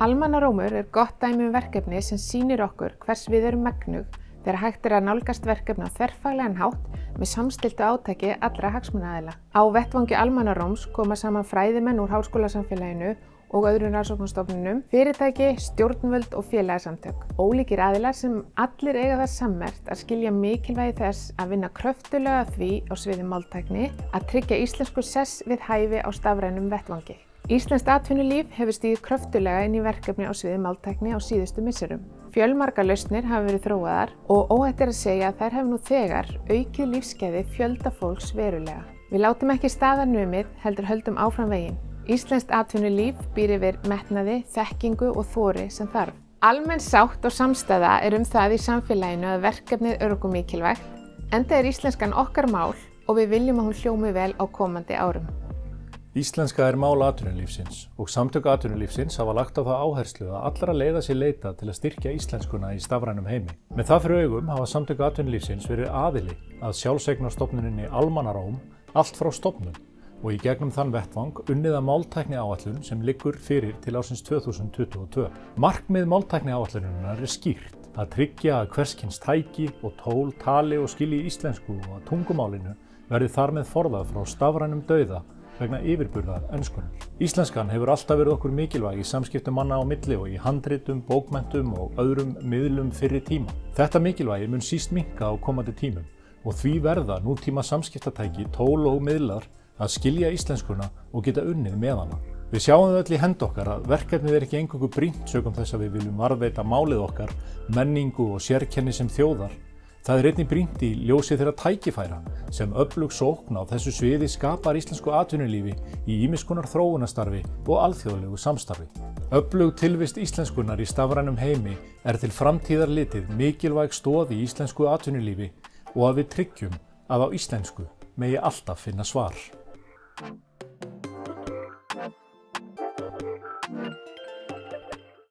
Almannarómur gott dæmi verkefni sem sýnir okkur hvers við erum megnug þegar hægt að nálgast verkefni á þverfaglegan hátt með samstilltu átaki allra hagsmunaaðila. Á vettvangi almannaróms koma saman fræðimenn úr háskólasamfélaginu og öðrum rannsóknarstofnunum, fyrirtæki, stjórnvöld og félagasamtök. Ólíkir aðilar sem allir eiga það sammerkt að skilja mikilvægi þess að vinna kröftuglega að því á sviði máltækni að tryggja íslensku sess við hæfi á stafrænum vettvangi. Íslenskt atvinnulíf hefur stigið kröftuglega inn í verkefni á sviði máltækni á síðustu misserum. Fjölmargar lausnir hafa verið þróaðar og óhætt að segja að þær hafa nú þegar aukið lífsgæði fjölda fólks verulega. Við látum ekki staðar numið, heldur höldum áfram veginn. Íslenskt atvinnulíf býr yfir metnaði, þekkingu og þori sem þarf. Almenn sátt og samstaða það í samfélaginu að verkefnið okkur mikilvægt, enda íslenskan okkar mál og við viljum að hún hljómi vel á komandi árum. Íslenska mál atvinnulífsins og samtök atvinnulífsins hafa lagt á það áherslu að allra leiða sér leita til að styrkja íslenskuna í stafrænum heimi. Með það fyrir augum hafa samtök atvinnulífsins verið aðili að sjálfseignarstofnuninni Almannaróm allt frá stofnun og í gegnum þann vettvang unnið að máltækniáætlun sem liggur fyrir til ársins 2022. Markmið máltækniáætlunarinnar skýrt að tryggja að hvers kyns tæki og tól tali og skilji íslensku og að tungumálinu verði þar með forðað frá stafrænum dauða vegna yfirburðar enskunnar. Íslenskan hefur alltaf verið okkur mikilvæg í samskiptum manna á milli og í handritum, bókmenntum og öðrum miðlum fyrri tíma. Þetta mikilvægi mun síst minnka á komandi tímum og því verða nútíma samskiptatæki, tól og miðlar að skilja íslenskuna og geta unnið með hana. Við sjáum öll í hend okkar að verkefnið ekki eingöngu brýnt sökum þess að við viljum varðveita málið okkar, menningu og sérkenni sem þjóðar. Það einnig brýnt í ljósi þeirra tækifæra sem öflug sókn á þessu sviði skapar íslensku atvinnulífi í ýmiss konar þróunarstarfi og alþjóðlegu samstarfi. Öflug tilvist íslenskunnar í stafrænum heimi til framtíðar litið mikilvæg stoð í íslensku atvinnulífi og að við tryggjum að á íslensku megi alltaf finna svar.